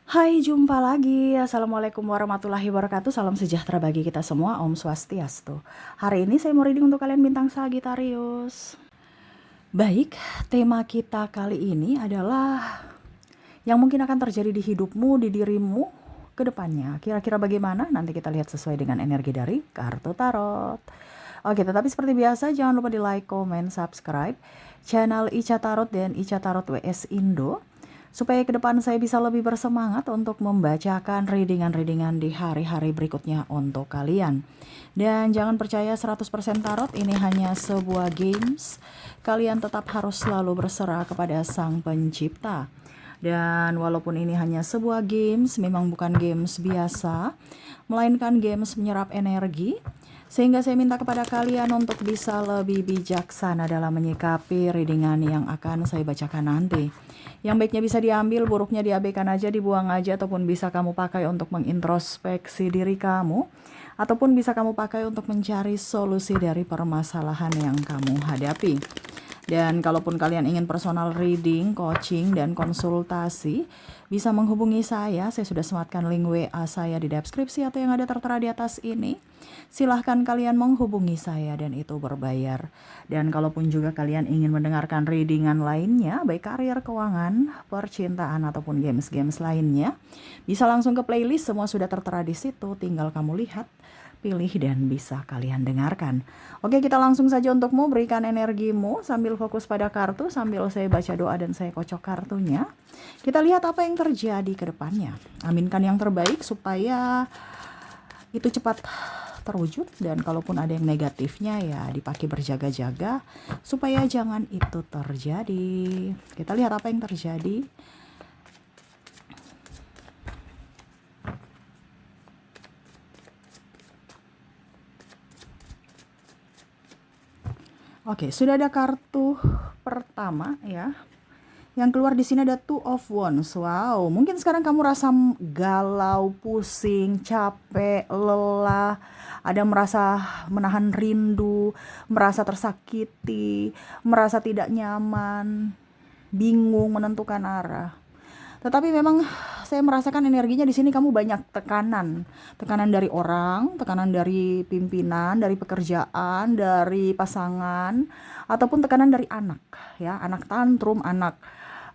Hai, jumpa lagi. Assalamualaikum warahmatullahi wabarakatuh. Salam sejahtera bagi kita semua. Om Swastiastu. Hari ini saya mau reading untuk kalian bintang Sagittarius. Baik, tema kita kali ini adalah yang mungkin akan terjadi di hidupmu, di dirimu ke depannya. Kira-kira bagaimana? Nanti kita lihat sesuai dengan energi dari kartu tarot. Oke, tetapi seperti biasa jangan lupa di like, comment, subscribe channel Ica Tarot dan Ica Tarot WS Indo, supaya ke depan saya bisa lebih bersemangat untuk membacakan readingan-readingan di hari-hari berikutnya untuk kalian. Dan jangan percaya 100% tarot, ini hanya sebuah games. Kalian tetap harus selalu berserah kepada Sang Pencipta. Dan walaupun ini hanya sebuah games, memang bukan games biasa, melainkan games menyerap energi. Sehingga saya minta kepada kalian untuk bisa lebih bijaksana dalam menyikapi readingan yang akan saya bacakan nanti. Yang baiknya bisa diambil, buruknya diabaikan aja, dibuang aja, ataupun bisa kamu pakai untuk mengintrospeksi diri kamu, ataupun bisa kamu pakai untuk mencari solusi dari permasalahan yang kamu hadapi. Dan kalaupun kalian ingin personal reading, coaching, dan konsultasi, bisa menghubungi saya. Saya sudah sematkan link WA saya di deskripsi atau yang ada tertera di atas ini. Silahkan kalian menghubungi saya dan itu berbayar. Dan kalaupun juga kalian ingin mendengarkan readingan lainnya, baik karir, keuangan, percintaan, ataupun games-games lainnya, bisa langsung ke playlist, semua sudah tertera di situ. Tinggal kamu lihat, pilih, dan bisa kalian dengarkan. Oke, kita langsung saja untukmu, berikan energimu sambil fokus pada kartu, sambil saya baca doa dan saya kocok kartunya. Kita lihat apa yang terjadi ke depannya. Aminkan yang terbaik supaya itu cepat terwujud, dan kalaupun ada yang negatifnya ya dipakai berjaga-jaga supaya jangan itu terjadi. Kita lihat apa yang terjadi. Oke, sudah ada kartu pertama ya. Yang keluar di sini ada Two of Wands. Wow, mungkin sekarang kamu rasa galau, pusing, capek, lelah, ada merasa menahan rindu, merasa tersakiti, merasa tidak nyaman, bingung menentukan arah. Tetapi memang saya merasakan energinya di sini kamu banyak tekanan. Tekanan dari orang, tekanan dari pimpinan, dari pekerjaan, dari pasangan, ataupun tekanan dari anak, ya, anak tantrum, anak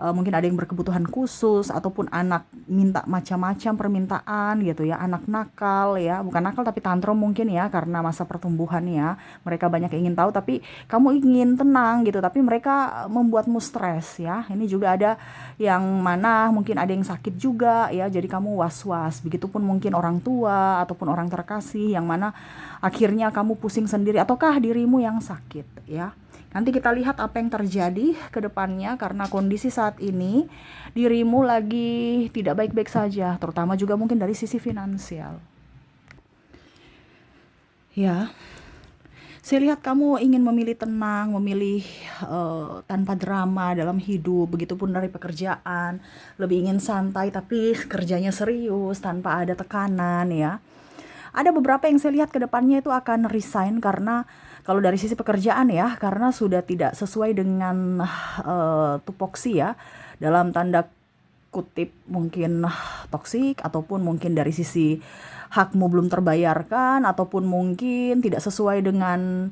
mungkin ada yang berkebutuhan khusus, ataupun anak minta macam-macam permintaan gitu ya, anak nakal ya, bukan nakal tapi tantrum mungkin ya, karena masa pertumbuhan ya, mereka banyak yang ingin tahu tapi kamu ingin tenang gitu, tapi mereka membuatmu stres ya. Ini juga ada yang mana mungkin ada yang sakit juga ya, jadi kamu was-was. Begitupun mungkin orang tua ataupun orang terkasih, yang mana akhirnya kamu pusing sendiri, ataukah dirimu yang sakit ya. Nanti kita lihat apa yang terjadi ke depannya, karena kondisi saat ini dirimu lagi tidak baik-baik saja, terutama juga mungkin dari sisi finansial. Ya, saya lihat kamu ingin memilih tenang, memilih tanpa drama dalam hidup, begitupun dari pekerjaan, lebih ingin santai tapi kerjanya serius tanpa ada tekanan ya. Ada beberapa yang saya lihat ke depannya itu akan resign, karena kalau dari sisi pekerjaan ya, karena sudah tidak sesuai dengan tupoksi ya, dalam tanda kutip mungkin toksik, ataupun mungkin dari sisi hakmu belum terbayarkan, ataupun mungkin tidak sesuai dengan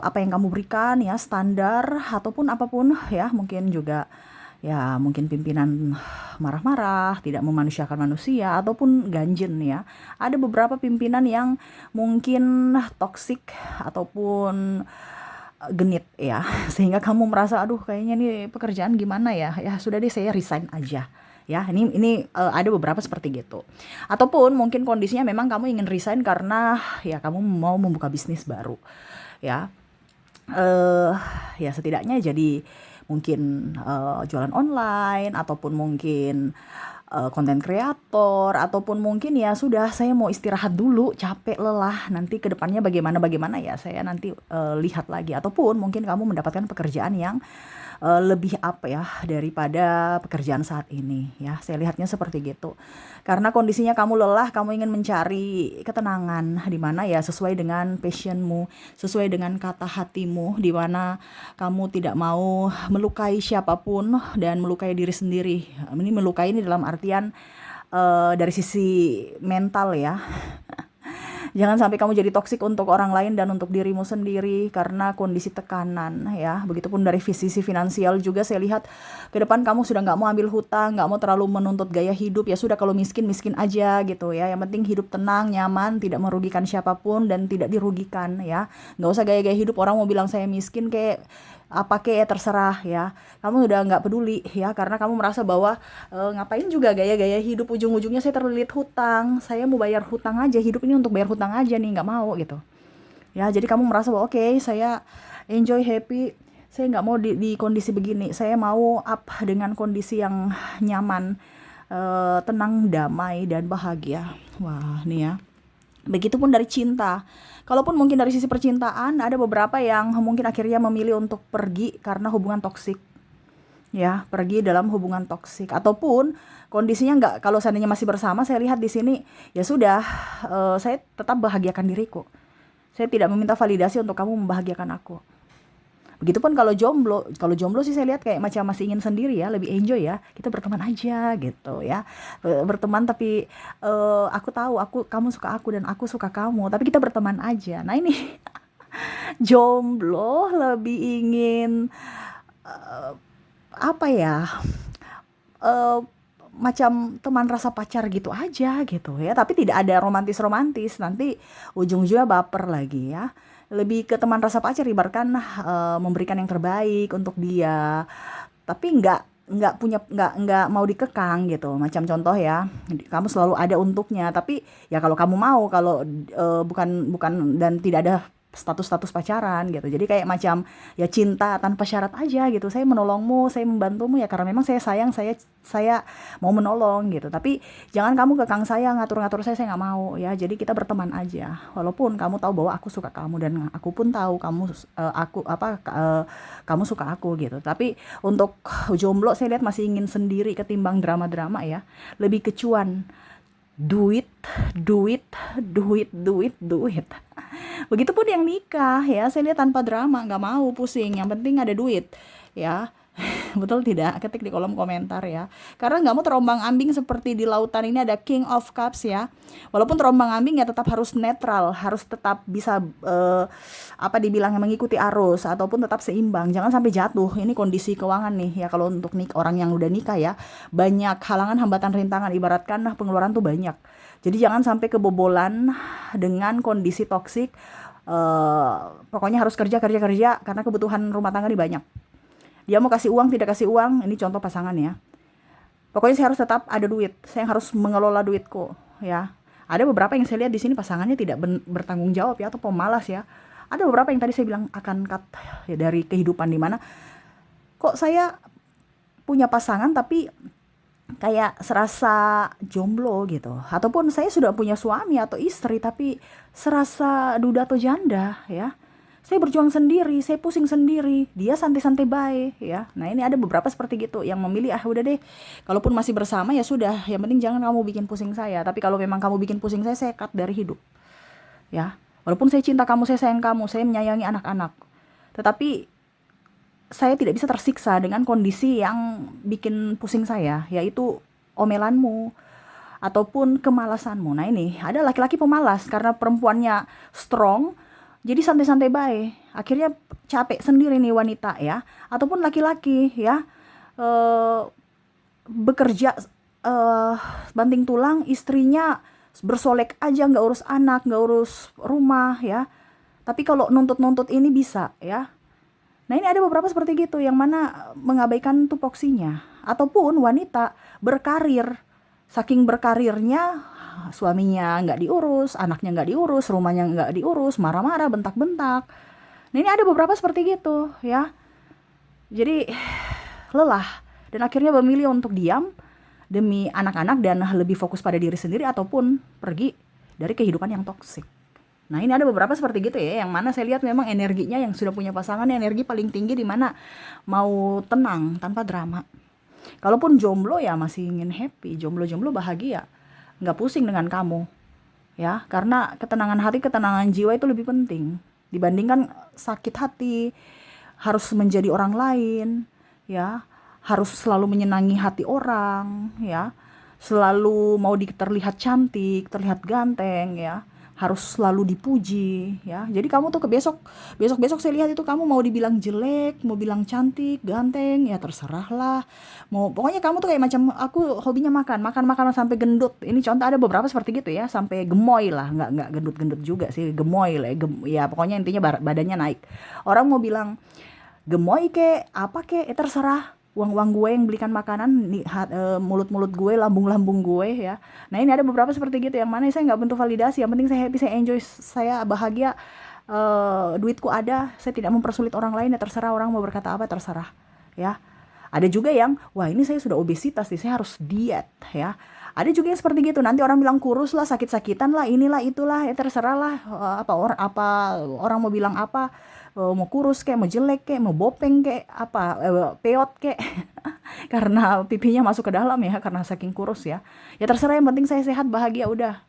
apa yang kamu berikan ya, standar, ataupun apapun ya, mungkin juga ya, mungkin pimpinan marah-marah, tidak memanusiakan manusia, ataupun ganjen ya. Ada beberapa pimpinan yang mungkin toksik ataupun genit ya, sehingga kamu merasa aduh kayaknya nih pekerjaan gimana ya, ya sudah deh saya resign aja ya. Ini ada beberapa seperti gitu, ataupun mungkin kondisinya memang kamu ingin resign karena ya kamu mau membuka bisnis baru ya. Ya setidaknya jadi mungkin jualan online, ataupun mungkin konten kreator, ataupun mungkin ya sudah saya mau istirahat dulu, capek, lelah, nanti ke depannya bagaimana ya saya nanti lihat lagi. Ataupun mungkin kamu mendapatkan pekerjaan yang lebih apa ya daripada pekerjaan saat ini ya. Saya lihatnya seperti gitu. Karena kondisinya kamu lelah, kamu ingin mencari ketenangan di mana ya sesuai dengan passionmu, sesuai dengan kata hatimu, di mana kamu tidak mau melukai siapapun dan melukai diri sendiri. Ini melukai ini dalam artian dari sisi mental ya. Jangan sampai kamu jadi toksik untuk orang lain dan untuk dirimu sendiri karena kondisi tekanan ya. Begitupun dari sisi finansial juga saya lihat ke depan kamu sudah nggak mau ambil hutang, nggak mau terlalu menuntut gaya hidup. Ya sudah, kalau miskin miskin aja gitu ya. Yang penting hidup tenang, nyaman, tidak merugikan siapapun dan tidak dirugikan ya. Nggak usah gaya-gaya hidup orang mau bilang saya miskin kayak apa kayak terserah ya. Kamu udah nggak peduli ya karena kamu merasa bahwa ngapain juga gaya-gaya hidup, ujung-ujungnya saya terlilit hutang, saya mau bayar hutang aja, hidup ini untuk bayar hutang aja nih, nggak mau gitu ya. Jadi kamu merasa bahwa oke, saya enjoy, happy, saya nggak mau di kondisi begini, saya mau up dengan kondisi yang nyaman, tenang, damai, dan bahagia. Wah nih ya. Begitupun dari cinta. Kalaupun mungkin dari sisi percintaan ada beberapa yang mungkin akhirnya memilih untuk pergi karena hubungan toksik. Ya, pergi dalam hubungan toksik ataupun kondisinya nggak, kalau seandainya masih bersama, saya lihat di sini ya sudah, saya tetap bahagiakan diriku. Saya tidak meminta validasi untuk kamu membahagiakan aku. Begitupun kalau jomblo sih saya lihat kayak macam masih ingin sendiri ya, lebih enjoy ya. Kita berteman aja gitu ya. Berteman tapi aku tahu kamu suka aku dan aku suka kamu, tapi kita berteman aja. Nah, ini jomblo lebih ingin apa ya? eh, Macam teman rasa pacar gitu aja gitu ya, tapi tidak ada romantis nanti ujung-ujungnya baper lagi ya. Lebih ke teman rasa pacar, ibaratkan memberikan yang terbaik untuk dia, tapi nggak mau dikekang gitu. Macam contoh ya, kamu selalu ada untuknya, tapi ya kalau kamu mau, kalau bukan bukan dan tidak ada status pacaran gitu. Jadi kayak macam ya cinta tanpa syarat aja gitu. Saya menolongmu, saya membantumu ya karena memang saya sayang, saya mau menolong gitu. Tapi jangan kamu kekang saya, ngatur-ngatur saya nggak mau ya. Jadi kita berteman aja. Walaupun kamu tahu bahwa aku suka kamu dan aku pun tahu kamu suka aku gitu. Tapi untuk jomblo saya lihat masih ingin sendiri ketimbang drama-drama ya. Lebih kecuan. Duit, duit, duit, duit, duit. Begitupun yang nikah ya, saya lihat tanpa drama, nggak mau pusing, yang penting ada duit ya. Betul tidak? Ketik di kolom komentar ya. Karena nggak mau terombang-ambing seperti di lautan ini ada King of Cups ya. Walaupun terombang-ambing ya tetap harus netral, harus tetap bisa dibilangnya mengikuti arus ataupun tetap seimbang. Jangan sampai jatuh. Ini kondisi keuangan nih ya, kalau untuk orang yang udah nikah ya. Banyak halangan, hambatan, rintangan, ibaratkan pengeluaran tuh banyak. Jadi jangan sampai kebobolan dengan kondisi toksik. Pokoknya harus kerja karena kebutuhan rumah tangga ini banyak. Dia mau kasih uang, tidak kasih uang, ini contoh pasangan ya. Pokoknya saya harus tetap ada duit, saya harus mengelola duitku ya. Ada beberapa yang saya lihat di sini pasangannya tidak bertanggung jawab ya, atau pemalas ya. Ada beberapa yang tadi saya bilang akan cut ya, dari kehidupan, di mana kok saya punya pasangan tapi kayak serasa jomblo gitu. Ataupun saya sudah punya suami atau istri tapi serasa duda atau janda ya. Saya berjuang sendiri, saya pusing sendiri, dia santai-santai baik ya. Nah, ini ada beberapa seperti gitu yang memilih udah deh, kalaupun masih bersama ya sudah, yang penting jangan kamu bikin pusing saya. Tapi kalau memang kamu bikin pusing saya cut dari hidup ya. Walaupun saya cinta kamu, saya sayang kamu, saya menyayangi anak-anak, tetapi saya tidak bisa tersiksa dengan kondisi yang bikin pusing saya, yaitu omelanmu ataupun kemalasanmu. Nah, ini ada laki-laki pemalas karena perempuannya strong, jadi santai-santai baik. Akhirnya capek sendiri nih wanita ya. Ataupun laki-laki ya, bekerja banting tulang, istrinya bersolek aja, nggak urus anak, nggak urus rumah ya. Tapi kalau nuntut-nuntut ini bisa ya. Nah, ini ada beberapa seperti gitu yang mana mengabaikan tupoksinya. Ataupun wanita berkarir, saking berkarirnya suaminya nggak diurus, anaknya nggak diurus, rumahnya nggak diurus, marah-marah, bentak-bentak. Nah, ini ada beberapa seperti gitu ya. Jadi lelah dan akhirnya memilih untuk diam demi anak-anak dan lebih fokus pada diri sendiri ataupun pergi dari kehidupan yang toksik. Nah, ini ada beberapa seperti gitu ya, yang mana saya lihat memang energinya yang sudah punya pasangan energi paling tinggi, di mana mau tenang tanpa drama. Kalaupun jomblo ya masih ingin happy, jomblo bahagia, nggak pusing dengan kamu ya, karena ketenangan hati, ketenangan jiwa itu lebih penting dibandingkan sakit hati, harus menjadi orang lain ya, harus selalu menyenangi hati orang ya. selalu mau terlihat cantik, terlihat ganteng ya, harus selalu dipuji ya. Jadi kamu tuh besok saya lihat itu kamu mau dibilang jelek, mau bilang cantik, ganteng, ya terserah lah. Mau pokoknya kamu tuh kayak macam aku hobinya makan sampai gendut. Ini contoh ada beberapa seperti gitu ya, sampai gemoy lah, nggak gendut-gendut juga sih, gemoy lah, ya pokoknya intinya badannya naik. Orang mau bilang gemoy kek apa kek, terserah. Uang-uang gue yang belikan makanan di mulut-mulut gue, lambung-lambung gue ya. Nah ini ada beberapa seperti gitu yang mana saya nggak bentuk validasi, yang penting saya happy, saya enjoy, saya bahagia, duitku ada, saya tidak mempersulit orang lain, ya terserah orang mau berkata apa, terserah ya. Ada juga yang wah ini saya sudah obesitas nih, saya harus diet ya. Ada juga yang seperti gitu, nanti orang bilang kurus lah, sakit-sakitan lah, inilah itulah, ya terserah lah. Apa orang mau bilang apa, mau kurus kayak, mau jelek kayak, mau bopeng kayak, peot kayak, karena pipinya masuk ke dalam ya, karena saking kurus ya. Ya terserah, yang penting saya sehat, bahagia, udah.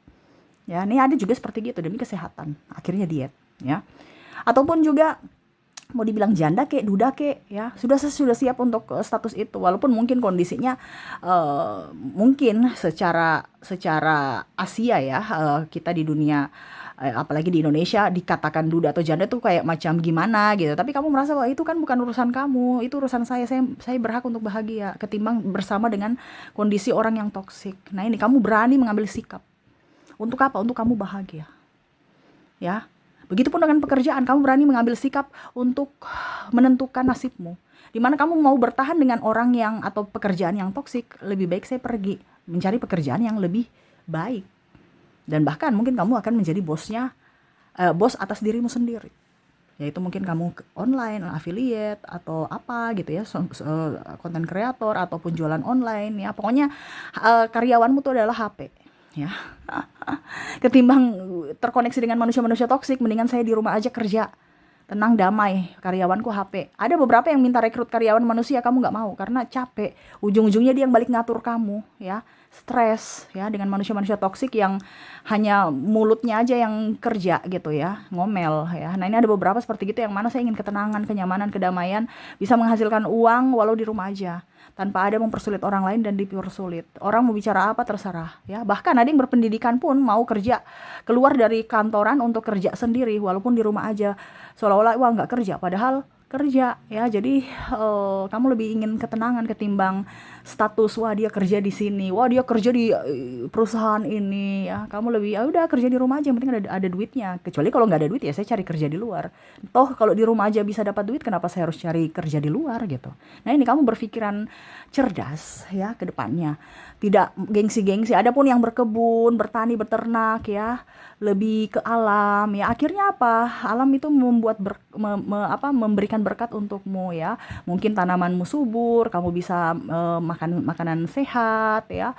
Ya, ini ada juga seperti gitu, demi kesehatan, akhirnya diet ya. Ataupun juga mau dibilang janda kek, duda kek ya, sudah siap untuk status itu, walaupun mungkin kondisinya mungkin secara Asia ya, kita di dunia, apalagi di Indonesia dikatakan duda atau janda tuh kayak macam gimana gitu, tapi kamu merasa bahwa itu kan bukan urusan kamu, itu urusan saya berhak untuk bahagia ketimbang bersama dengan kondisi orang yang toksik. Nah ini kamu berani mengambil sikap untuk apa? Untuk kamu bahagia ya. Begitupun dengan pekerjaan, kamu berani mengambil sikap untuk menentukan nasibmu. Dimana kamu mau bertahan dengan orang yang atau pekerjaan yang toksik, lebih baik saya pergi mencari pekerjaan yang lebih baik. Dan bahkan mungkin kamu akan menjadi bos atas dirimu sendiri. Yaitu mungkin kamu online, affiliate, atau apa gitu ya, konten kreator, ataupun jualan online ya. Pokoknya karyawanmu tuh adalah HP ya. Ketimbang terkoneksi dengan manusia-manusia toksik, mendingan saya di rumah aja kerja, tenang, damai, karyawanku HP. Ada beberapa yang minta rekrut karyawan manusia, kamu nggak mau karena capek, ujung-ujungnya dia yang balik ngatur kamu ya, stres ya, dengan manusia-manusia toksik yang hanya mulutnya aja yang kerja gitu ya, ngomel ya. Nah ini ada beberapa seperti gitu yang mana saya ingin ketenangan, kenyamanan, kedamaian, bisa menghasilkan uang walau di rumah aja, tanpa ada mempersulit orang lain dan dipersulit. Orang mau bicara apa terserah ya. Bahkan ada yang berpendidikan pun mau kerja keluar dari kantoran untuk kerja sendiri walaupun di rumah aja. Seolah-olah wah nggak kerja, padahal kerja ya. Jadi kamu lebih ingin ketenangan ketimbang status, wah dia kerja di sini, wah dia kerja di perusahaan ini ya. Kamu lebih ya udah kerja di rumah aja, yang penting ada duitnya. Kecuali kalau nggak ada duit ya saya cari kerja di luar. Toh kalau di rumah aja bisa dapat duit, kenapa saya harus cari kerja di luar gitu. Nah ini kamu berpikiran cerdas ya ke depannya, tidak gengsi-gengsi. Adapun yang berkebun, bertani, beternak ya, lebih ke alam ya, akhirnya apa, alam itu memberikan berkat untukmu ya. Mungkin tanamanmu subur, kamu bisa makan makanan sehat ya,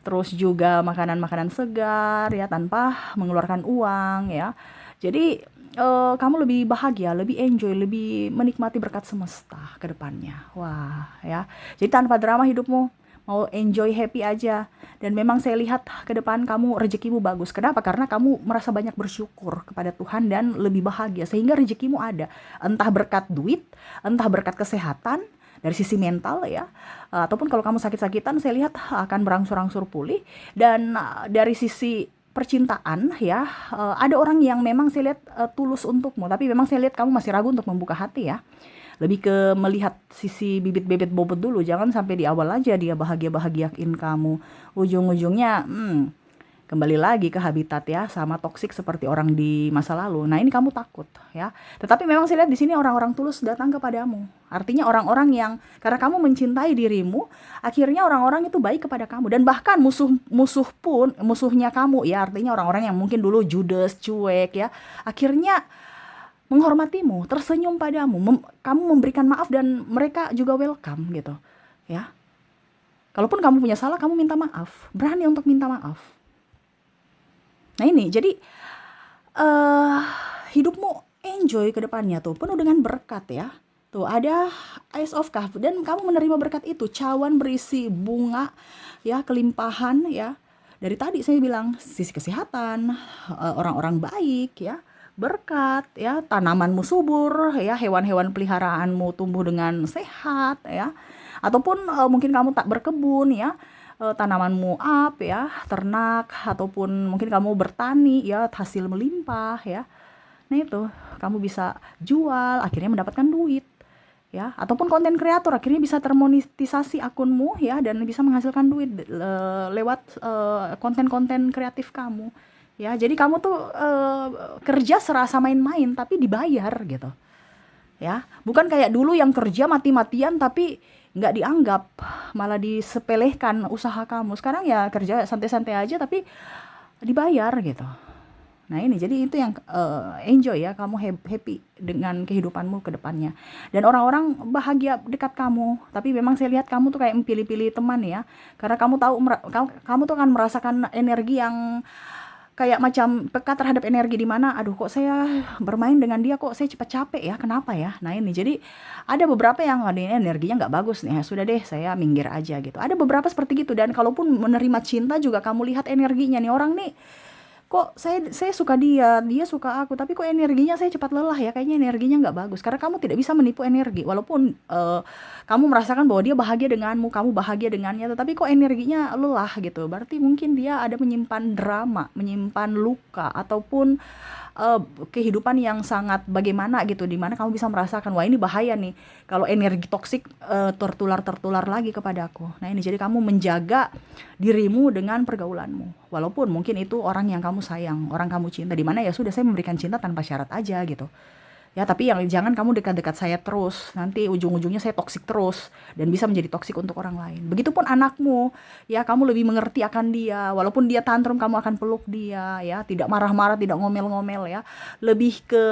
terus juga makanan-makanan segar ya, tanpa mengeluarkan uang ya. Jadi kamu lebih bahagia, lebih enjoy, lebih menikmati berkat semesta ke depannya. Wah ya, jadi tanpa drama hidupmu, mau enjoy, happy aja. Dan memang saya lihat ke depan kamu rezekimu bagus. Kenapa? Karena kamu merasa banyak bersyukur kepada Tuhan dan lebih bahagia, sehingga rezekimu ada. Entah berkat duit, entah berkat kesehatan, dari sisi mental ya, ataupun kalau kamu sakit-sakitan, saya lihat akan berangsur-angsur pulih. Dan dari sisi percintaan ya, ada orang yang memang saya lihat tulus untukmu, tapi memang saya lihat kamu masih ragu untuk membuka hati ya. Lebih ke melihat sisi bibit-bibit bobot dulu, jangan sampai di awal aja dia bahagia-bahagiain kamu, ujung-ujungnya kembali lagi ke habitat ya, sama toksik seperti orang di masa lalu. Nah ini kamu takut ya. Tetapi memang saya lihat di sini orang-orang tulus datang kepadamu. Artinya orang-orang yang karena kamu mencintai dirimu, akhirnya orang-orang itu baik kepada kamu. Dan bahkan musuhnya kamu ya, artinya orang-orang yang mungkin dulu judes, cuek ya, akhirnya menghormatimu, tersenyum padamu, kamu memberikan maaf dan mereka juga welcome gitu ya. Kalaupun kamu punya salah, kamu minta maaf, berani untuk minta maaf. Nah ini jadi hidupmu enjoy ke depannya tuh, penuh dengan berkat ya. Tuh ada Ice of Cup dan kamu menerima berkat itu, cawan berisi bunga ya, kelimpahan ya. Dari tadi saya bilang sisi kesehatan, orang-orang baik ya, berkat ya, tanamanmu subur ya, hewan-hewan peliharaanmu tumbuh dengan sehat ya. Ataupun mungkin kamu tak berkebun ya, tanamanmu up ya, ternak, ataupun mungkin kamu bertani ya, hasil melimpah ya. Nah itu, kamu bisa jual, akhirnya mendapatkan duit ya, ataupun konten kreator akhirnya bisa termonetisasi akunmu ya, dan bisa menghasilkan duit lewat konten-konten kreatif kamu ya. Jadi kamu tuh kerja serasa main-main tapi dibayar gitu ya, bukan kayak dulu yang kerja mati-matian tapi nggak dianggap, malah disepelekan usaha kamu. Sekarang ya kerja santai-santai aja tapi dibayar gitu. Nah ini jadi itu yang enjoy ya, kamu happy dengan kehidupanmu ke depannya. Dan orang-orang bahagia dekat kamu. Tapi memang saya lihat kamu tuh kayak pilih-pilih teman ya. Karena kamu tahu kamu tuh akan merasakan energi yang kayak macam peka terhadap energi di mana, aduh kok saya bermain dengan dia kok saya cepat capek ya, kenapa ya? Nah ini jadi ada beberapa yang ada energinya nggak bagus nih, ya sudah deh saya minggir aja gitu. Ada beberapa seperti gitu, dan kalaupun menerima cinta juga kamu lihat energinya nih orang nih, kok saya suka dia, dia suka aku, tapi kok energinya saya cepat lelah ya, kayaknya energinya nggak bagus. Karena kamu tidak bisa menipu energi, walaupun kamu merasakan bahwa dia bahagia denganmu, kamu bahagia dengannya, tetapi kok energinya lelah gitu. Berarti mungkin dia ada menyimpan drama, menyimpan luka, ataupun eh, kehidupan yang sangat bagaimana gitu, dimana kamu bisa merasakan, wah ini bahaya nih, kalau energi toksik tertular lagi kepadaku. Nah ini jadi kamu menjaga dirimu dengan pergaulanmu, walaupun mungkin itu orang yang kamu sayang, orang kamu cinta, dimana ya sudah saya memberikan cinta tanpa syarat aja gitu ya. Tapi yang jangan kamu dekat-dekat saya terus, nanti ujung-ujungnya saya toksik terus dan bisa menjadi toksik untuk orang lain. Begitupun anakmu ya, kamu lebih mengerti akan dia, walaupun dia tantrum kamu akan peluk dia ya, tidak marah-marah, tidak ngomel-ngomel ya, lebih ke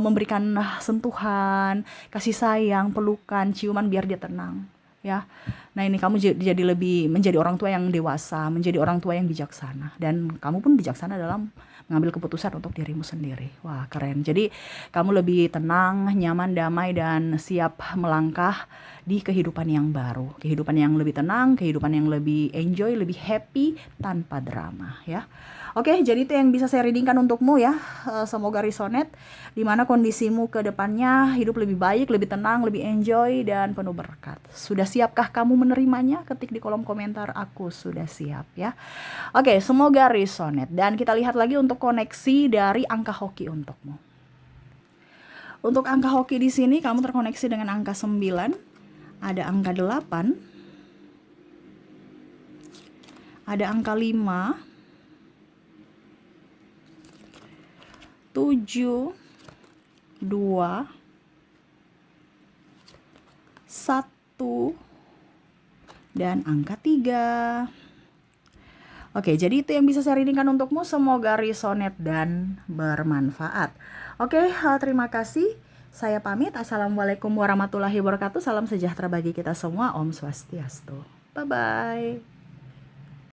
memberikan sentuhan, kasih sayang, pelukan, ciuman biar dia tenang ya. Nah ini kamu jadi lebih menjadi orang tua yang dewasa, menjadi orang tua yang bijaksana, dan kamu pun bijaksana dalam mengambil keputusan untuk dirimu sendiri. Wah keren. Jadi kamu lebih tenang, nyaman, damai, dan siap melangkah di kehidupan yang baru, kehidupan yang lebih tenang, kehidupan yang lebih enjoy, lebih happy tanpa drama ya. Oke, jadi itu yang bisa saya readingkan untukmu ya. Semoga resonate, dimana kondisimu ke depannya hidup lebih baik, lebih tenang, lebih enjoy, dan penuh berkat. Sudah siapkah kamu menerimanya? Ketik di kolom komentar, aku sudah siap ya. Oke, semoga resonate. Dan kita lihat lagi untuk koneksi dari angka hoki untukmu. Untuk angka hoki di sini kamu terkoneksi dengan angka 9, ada angka 8, ada angka 5, 7, 2, 1, dan angka 3. Oke, jadi itu yang bisa saya readingkan untukmu. Semoga resonate dan bermanfaat. Oke, terima kasih. Saya pamit. Assalamualaikum warahmatullahi wabarakatuh. Salam sejahtera bagi kita semua. Om Swastiastu. Bye-bye.